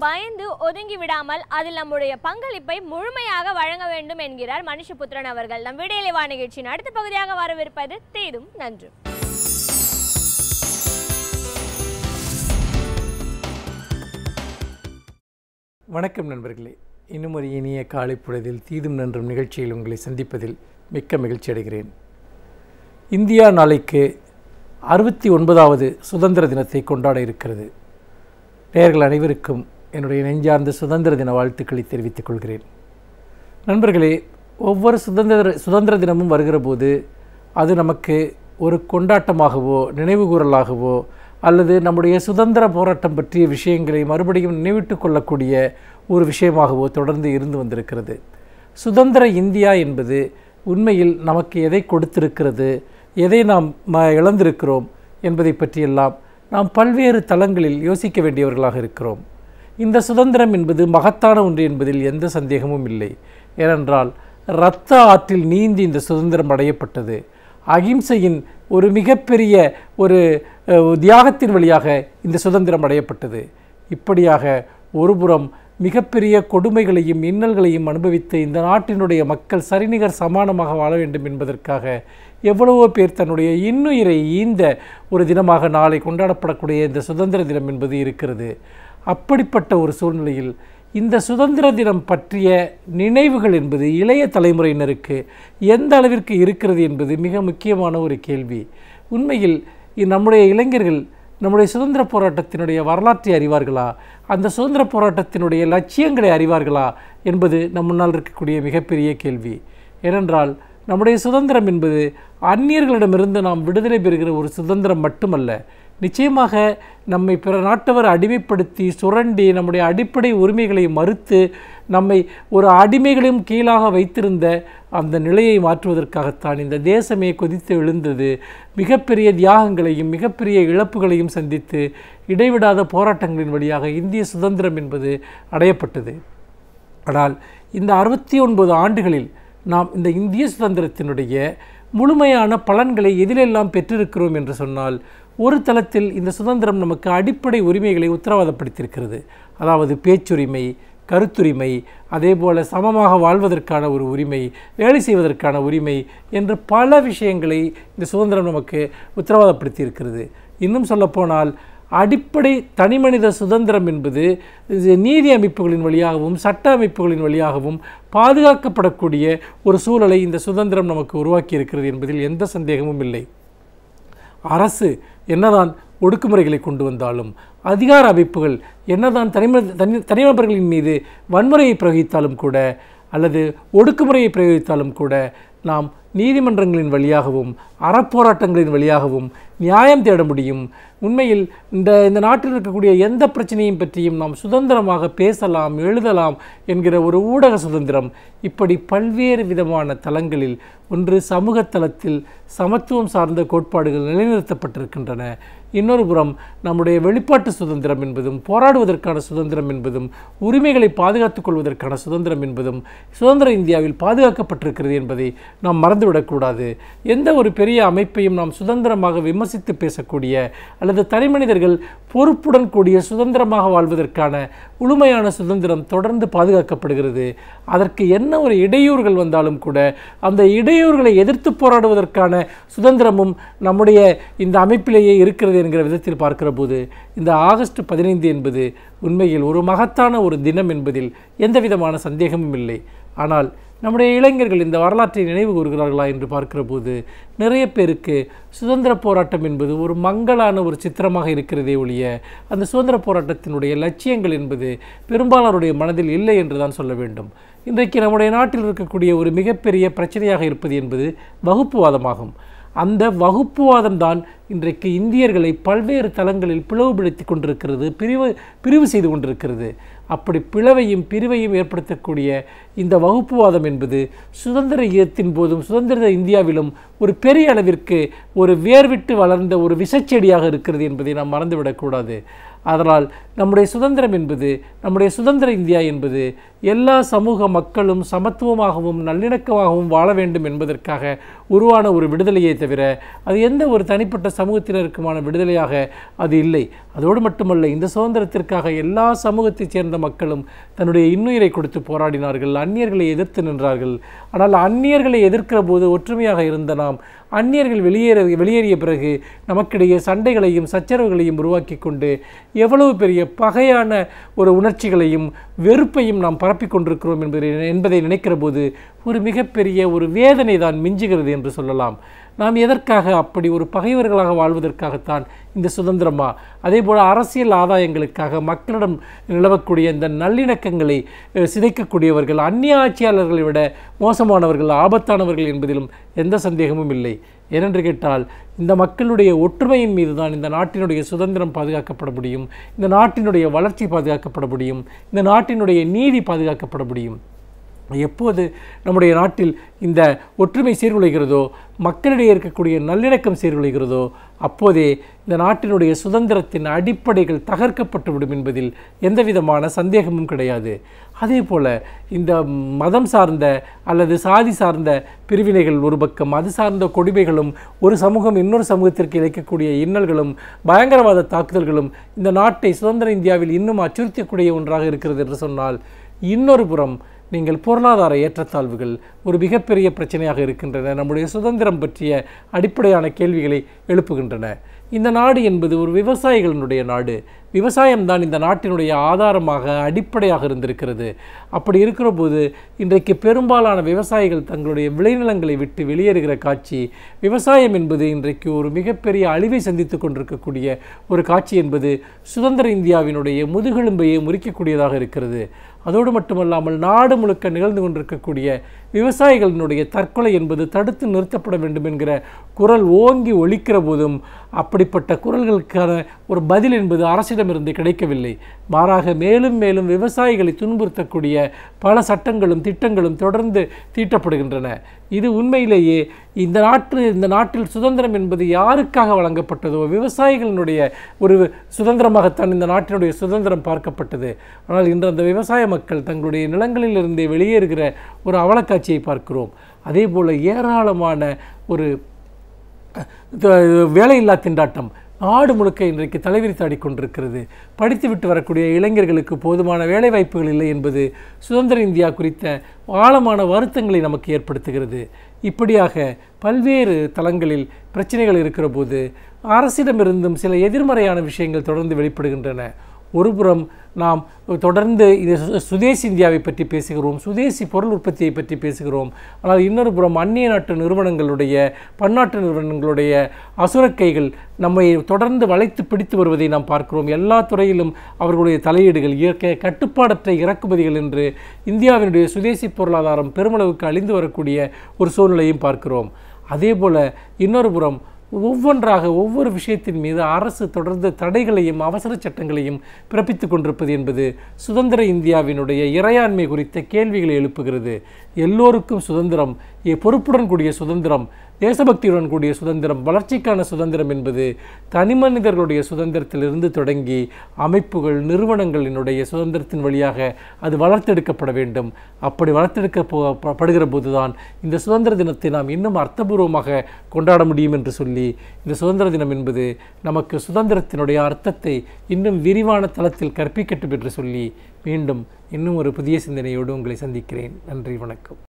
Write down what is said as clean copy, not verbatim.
பயந்து ஒதுங்கி விடாமல் அதில் நம்முடைய பங்களிப்பை முழுமையாக வழங்க வேண்டும் என்கிறார் மனுஷபுத்திரன் அவர்கள். நம் விடியலை வா நிகழ்ச்சியின் அடுத்த பகுதியாக வரவிருப்பது தீதும் நன்றும். வணக்கம் நண்பர்களே, இன்னும் ஒரு இனிய காலை பொழுதில் தீதும் நன்றும் நிகழ்ச்சியில் உங்களை சந்திப்பதில் மிக்க மகிழ்ச்சி அடைகிறேன். இந்தியா நாளைக்கு 69வது சுதந்திர தினத்தை கொண்டாட இருக்கிறது. நேயர்கள் அனைவருக்கும் என்னுடைய நெஞ்சார்ந்த சுதந்திர தின வாழ்த்துக்களை தெரிவித்துக் கொள்கிறேன். நண்பர்களே, ஒவ்வொரு சுதந்திர தினமும் வருகிற போது அது நமக்கு ஒரு கொண்டாட்டமாகவோ நினைவுகூறலாகவோ அல்லது நம்முடைய சுதந்திர போராட்டம் பற்றிய விஷயங்களை மறுபடியும் நினைவிட்டு கொள்ளக்கூடிய ஒரு விஷயமாகவோ தொடர்ந்து இருந்து வந்திருக்கிறது. சுதந்திர இந்தியா என்பது உண்மையில் நமக்கு எதை கொடுத்திருக்கிறது, எதை நாம் இழந்திருக்கிறோம் என்பதை பற்றியெல்லாம் நாம் பல்வேறு தளங்களில் யோசிக்க வேண்டியவர்களாக இருக்கிறோம். இந்த சுதந்திரம் என்பது மகத்தான ஒன்று என்பதில் எந்த சந்தேகமும் இல்லை. ஏனென்றால் இரத்த ஆற்றில் நீந்தி இந்த சுதந்திரம் அடையப்பட்டது. அகிம்சையின் ஒரு மிகப்பெரிய ஒரு தியாகத்தின் வழியாக இந்த சுதந்திரம் அடையப்பட்டது. இப்படியாக ஒருபுறம் மிகப்பெரிய கொடுமைகளையும் இன்னல்களையும் அனுபவித்த இந்த நாட்டினுடைய மக்கள் சரிநிகர் சமானமாக வாழ வேண்டும் என்பதற்காக எவ்வளவோ பேர் தன்னுடைய இன்னுயிரை ஈந்த ஒரு தினமாக நாளை கொண்டாடப்படக்கூடிய இந்த சுதந்திர தினம் என்பது இருக்கிறது. அப்படிப்பட்ட ஒரு சூழ்நிலையில் இந்த சுதந்திர தினம் பற்றிய நினைவுகள் என்பது இளைய தலைமுறையினருக்கு எந்த அளவிற்கு இருக்கிறது என்பது மிக முக்கியமான ஒரு கேள்வி. உண்மையில் நம்முடைய இளைஞர்கள் நம்முடைய சுதந்திர போராட்டத்தினுடைய வரலாற்றை அறிவார்களா, அந்த சுதந்திர போராட்டத்தினுடைய லட்சியங்களை அறிவார்களா என்பது நம் முன்னால் இருக்கக்கூடிய மிகப்பெரிய கேள்வி. ஏனென்றால் நம்முடைய சுதந்திரம் என்பது அந்நியர்களிடமிருந்து நாம் விடுதலை பெறுகிற ஒரு சுதந்திரம் மட்டுமல்ல. நிச்சயமாக நம்மை பிற நாட்டவர் அடிமைப்படுத்தி சுரண்டி நம்முடைய அடிப்படை உரிமைகளை மறுத்து நம்மை ஒரு அடிமைகளையும் கீழாக வைத்திருந்த அந்த நிலையை மாற்றுவதற்காகத்தான் இந்த தேசமே கொதித்து எழுந்தது. மிகப்பெரிய தியாகங்களையும் மிகப்பெரிய இழப்புகளையும் சந்தித்து இடைவிடாத போராட்டங்களின் வழியாக இந்திய சுதந்திரம் என்பது அடையப்பட்டது. ஆனால் இந்த 69 ஆண்டுகளில் நாம் இந்த இந்திய சுதந்திரத்தினுடைய முழுமையான பலன்களை எதிலெல்லாம் பெற்றிருக்கிறோம் என்று சொன்னால், ஒரு தளத்தில் இந்த சுதந்திரம் நமக்கு அடிப்படை உரிமைகளை உத்தரவாதப்படுத்தியிருக்கிறது. அதாவது பேச்சுரிமை, கருத்துரிமை, அதே போல் சமமாக வாழ்வதற்கான ஒரு உரிமை, வேலை செய்வதற்கான உரிமை என்று பல விஷயங்களை இந்த சுதந்திரம் நமக்கு உத்தரவாதப்படுத்தியிருக்கிறது. இன்னும் சொல்லப்போனால் அடிப்படை தனிமனித சுதந்திரம் என்பது நீதி அமைப்புகளின் வழியாகவும் சட்ட அமைப்புகளின் வழியாகவும் பாதுகாக்கப்படக்கூடிய ஒரு சூழலை இந்த சுதந்திரம் நமக்கு உருவாக்கி இருக்கிறது என்பதில் எந்த சந்தேகமும் இல்லை. அரசு என்னதான் ஒடுக்குமுறைகளை கொண்டு வந்தாலும், அதிகார அமைப்புகள் என்னதான் தனிநபர்களின் மீது வன்முறையை பிரயோகித்தாலும் கூட அல்லது ஒடுக்குமுறையை பிரயோகித்தாலும் கூட நாம் நீதிமன்றங்களின் வழியாகவும் அறப்போராட்டங்களின் வழியாகவும் நியாயம் தேட முடியும். உண்மையில் இந்த நாட்டில் இருக்கக்கூடிய எந்த பிரச்சனையும் பற்றியும் நாம் சுதந்திரமாக பேசலாம், எழுதலாம் என்கிற ஒரு ஊடக சுதந்திரம், இப்படி பல்வேறு விதமான தளங்களில் ஒன்று சமூக தளத்தில் சமத்துவம் சார்ந்த கோட்பாடுகள் நிலைநிறுத்தப்பட்டிருக்கின்றன. இன்னொரு புறம் நம்முடைய வெளிப்பாட்டு சுதந்திரம் என்பதும் போராடுவதற்கான சுதந்திரம் என்பதும் உரிமைகளை பாதுகாத்துக் கொள்வதற்கான சுதந்திரம் என்பதும் சுதந்திர இந்தியாவில் பாதுகாக்கப்பட்டிருக்கிறது என்பதை நாம் மறந்துவிடக்கூடாது. எந்த ஒரு பெரிய அமைப்பையும் நாம் சுதந்திரமாக விமர்சித்து பேசக்கூடிய அல்லது தனிமனிதர்கள் பொறுப்புடன் கூடிய சுதந்திரமாக வாழ்வதற்கான முழுமையான சுதந்திரம் தொடர்ந்து பாதுகாக்கப்படுகிறது. அதற்கு என்ன ஒரு இடையூறுகள் வந்தாலும் கூட அந்த இடையூறுகளை எதிர்த்து போராடுவதற்கான சுதந்திரமும் நம்முடைய இந்த அமைப்பிலேயே இருக்கிறது என்கிற விதத்தில் பார்க்கிற போது இந்த ஆகஸ்ட் 15 என்பது உண்மையில் ஒரு மகத்தான ஒரு தினம் என்பதில் எந்த விதமான சந்தேகமும் இல்லை. ஆனால் நம்முடைய இளைஞர்கள் இந்த வரலாற்றை நினைவு கூறுகிறார்களா என்று பார்க்கிற போது நிறைய பேருக்கு சுதந்திர போராட்டம் என்பது ஒரு மங்கலான ஒரு சித்திரமாக இருக்கிறதே ஒழிய அந்த சுதந்திர போராட்டத்தினுடைய லட்சியங்கள் என்பது பெரும்பாலாருடைய மனதில் இல்லை என்று தான் சொல்ல வேண்டும். இன்றைக்கு நம்முடைய நாட்டில் இருக்கக்கூடிய ஒரு மிகப்பெரிய பிரச்சனையாக இருப்பது என்பது வகுப்புவாதமாகும். அந்த வகுப்புவாதம் தான் இன்றைக்கு இந்தியர்களை பல்வேறு தளங்களில் பிளவுபடுத்தி கொண்டிருக்கிறது, பிரிவு செய்து கொண்டிருக்கிறது. அப்படி பிளவையும் பிரிவையும் ஏற்படுத்தக்கூடிய இந்த வகுப்புவாதம் என்பது சுதந்திர யுகத்தின் போதும் சுதந்திர இந்தியாவிலும் ஒரு பெரிய அளவிற்கு ஒரு வேர்விட்டு வளர்ந்த ஒரு விஷச்செடியாக இருக்கிறது என்பதை நாம் மறந்துவிடக்கூடாது. அதனால் நம்முடைய சுதந்திரம் என்பது, நம்முடைய சுதந்திர இந்தியா என்பது எல்லா சமூக மக்களும் சமத்துவமாகவும் நல்லிணக்கமாகவும் வாழ வேண்டும் என்பதற்காக உருவான ஒரு விடுதலையை தவிர அது எந்த ஒரு தனிப்பட்ட சமூகத்தினருக்குமான விடுதலையாக அது இல்லை. அதோடு மட்டுமல்ல, இந்த சுதந்திரத்திற்காக எல்லா சமூகத்தைச் சேர்ந்த மக்களும் தன்னுடைய இன்னுயிரை கொடுத்து போராடினார்கள், அந்நியர்களை எதிர்த்து நின்றார்கள். ஆனால் அந்நியர்களை எதிர்க்கிற போது ஒற்றுமையாக இருந்த நாம் அந்நியர்கள் வெளியேறிய பிறகு நமக்கிடையே சண்டைகளையும் சச்சரவுகளையும் உருவாக்கி கொண்டு எவ்வளவு பெரிய பகையான ஒரு உணர்ச்சிகளையும் வெறுப்பையும் நாம் பரப்பிக் கொண்டிருக்கிறோம் என்பதை நினைக்கிற போது ஒரு மிகப்பெரிய ஒரு வேதனை தான் மிஞ்சுகிறது என்று சொல்லலாம். நாம் எதற்காக அப்படி ஒரு பகைவர்களாக வாழ்வதற்காகத்தான் இந்த சுதந்திரமா? அதே போல் அரசியல் ஆதாயங்களுக்காக மக்களிடம் நிலவக்கூடிய இந்த நல்லிணக்கங்களை சிதைக்கக்கூடியவர்கள் அந்நிய ஆட்சியாளர்களை விட மோசமானவர்கள், ஆபத்தானவர்கள் என்பதிலும் எந்த சந்தேகமும் இல்லை. ஏனென்று கேட்டால், இந்த மக்களுடைய ஒற்றுமையின் மீது தான் இந்த நாட்டினுடைய சுதந்திரம் பாதுகாக்கப்பட முடியும், இந்த நாட்டினுடைய வளர்ச்சி பாதுகாக்கப்பட முடியும், இந்த நாட்டினுடைய நீதி பாதுகாக்கப்பட முடியும். எப்போது நம்முடைய நாட்டில் இந்த ஒற்றுமை சீர்குலைகிறதோ, மக்களிடையே இருக்கக்கூடிய நல்லிணக்கம் சீர்குலைகிறதோ, அப்போதே இந்த நாட்டினுடைய சுதந்திரத்தின் அடிப்படைகள் தகர்க்கப்பட்டுவிடும் என்பதில் எந்தவிதமான சந்தேகமும் கிடையாது. அதே போல் இந்த மதம் சார்ந்த அல்லது சாதி சார்ந்த பிரிவினைகள் ஒரு பக்கம், அது சார்ந்த கொடுமைகளும், ஒரு சமூகம் இன்னொரு சமூகத்திற்கு இழைக்கக்கூடிய இன்னல்களும் பயங்கரவாத தாக்குதல்களும் இந்த நாட்டை சுதந்திர இந்தியாவில் இன்னும் அச்சுறுத்தக்கூடிய ஒன்றாக இருக்கிறது என்று சொன்னால், இன்னொரு புறம் நீங்கள் பொருளாதார ஏற்றத்தாழ்வுகள் ஒரு மிகப்பெரிய பிரச்சனையாக இருக்கின்றன. நம்முடைய சுதந்திரம் பற்றிய அடிப்படையான கேள்விகளை எழுப்புகின்றன. இந்த நாடு என்பது ஒரு விவசாயிகளினுடைய நாடு. விவசாயம்தான் இந்த நாட்டினுடைய ஆதாரமாக அடிப்படையாக இருந்திருக்கிறது. அப்படி இருக்கிற போது இன்றைக்கு பெரும்பாலான விவசாயிகள் தங்களுடைய விளைநிலங்களை விட்டு வெளியேறுகிற காட்சி, விவசாயம் என்பது இன்றைக்கு ஒரு மிகப்பெரிய அழிவை சந்தித்து கொண்டிருக்கக்கூடிய ஒரு காட்சி என்பது சுதந்திர இந்தியாவினுடைய முதுகெலும்பையே முறிக்கக்கூடியதாக இருக்கிறது. அதோடு மட்டுமல்லாமல் நாடு முழுக்க நிகழ்ந்து கொண்டிருக்கக்கூடிய விவசாயிகளினுடைய தற்கொலை என்பது தடுத்து நிறுத்தப்பட வேண்டும் என்கிற குரல் ஓங்கி ஒலிக்கிற போதும் அப்படிப்பட்ட குரல்களுக்கான ஒரு பதில் என்பது அரசிடமிருந்து கிடைக்கவில்லை. மாறாக மேலும் மேலும் விவசாயிகளை துன்புறுத்தக்கூடிய பல சட்டங்களும் திட்டங்களும் தொடர்ந்து தீட்டப்படுகின்றன. இது உண்மையிலேயே இந்த நாட்டில் சுதந்திரம் என்பது யாருக்காக வழங்கப்பட்டதோ, விவசாயிகளினுடைய ஒரு சுதந்திரமாகத்தான் இந்த நாட்டினுடைய சுதந்திரம் பார்க்கப்பட்டது. ஆனால் இன்று அந்த விவசாய மக்கள் தங்களுடைய நிலங்களிலிருந்தே வெளியேறுகிற ஒரு அவலக்காட்சியை பார்க்கிறோம். அதே போல் ஏராளமான ஒரு வேலையில்லா திண்டாட்டம் நாடு முழுக்க இன்றைக்கு தலைவிரித்தாடி கொண்டிருக்கிறது. படித்துவிட்டு வரக்கூடிய இளைஞர்களுக்கு போதுமான வேலைவாய்ப்புகள் இல்லை என்பது சுதந்திர இந்தியா குறித்த ஆழமான வருத்தங்களை நமக்கு ஏற்படுத்துகிறது. இப்படியாக பல்வேறு தளங்களில் பிரச்சனைகள் இருக்கிற போது அரசிடமிருந்தும் சில எதிர்மறையான விஷயங்கள் தொடர்ந்து வெளிப்படுகின்றன. ஒருபுறம் நாம் தொடர்ந்து இது சுதேசி இந்தியாவை பற்றி பேசுகிறோம், சுதேசி பொருள் உற்பத்தியை பற்றி பேசுகிறோம். ஆனால் இன்னொரு புறம் அந்நிய நாட்டு நிறுவனங்களுடைய, பன்னாட்டு நிறுவனங்களுடைய அசுரக்கைகள் நம்மை தொடர்ந்து வளைத்து பிடித்து வருவதை நாம் பார்க்கிறோம். எல்லா துறையிலும் அவர்களுடைய தலையீடுகள், இயற்கை கட்டுப்பாடற்ற இறக்குமதிகள் என்று இந்தியாவினுடைய சுதேசி பொருளாதாரம் பெருமளவுக்கு அழிந்து வரக்கூடிய ஒரு சூழ்நிலையும் பார்க்கிறோம். அதே போல் இன்னொரு புறம் ஒவ்வொன்றாக ஒவ்வொரு விஷயத்தின் மீது அரசு தொடர்ந்து தடைகளையும் அவசர சட்டங்களையும் பிறப்பித்து கொண்டிருப்பது என்பது சுதந்திர இந்தியாவினுடைய இறையாண்மை குறித்த கேள்விகளை எழுப்புகிறது. எல்லோருக்கும் சுதந்திரம், பொறுப்புடன் கூடிய சுதந்திரம், தேசபக்தியுடன் கூடிய சுதந்திரம், வளர்ச்சிக்கான சுதந்திரம் என்பது தனிமனிதர்களுடைய சுதந்திரத்திலிருந்து தொடங்கி அமைப்புகள், நிறுவனங்களினுடைய சுதந்திரத்தின் வழியாக அது வளர்த்தெடுக்கப்பட வேண்டும். அப்படி வளர்த்தெடுக்கப்படுகிற போதுதான் இந்த சுதந்திர தினத்தை நாம் இன்னும் அர்த்தபூர்வமாக கொண்டாட முடியும் என்று சொல்லி, இந்த சுதந்திர தினம் என்பது நமக்கு சுதந்திரத்தினுடைய அர்த்தத்தை இன்னும் விரிவான தளத்தில் கற்பிக்கட்டும் என்று சொல்லி மீண்டும் இன்னும் ஒரு புதிய சிந்தனையோடு உங்களை சந்திக்கிறேன். நன்றி, வணக்கம்.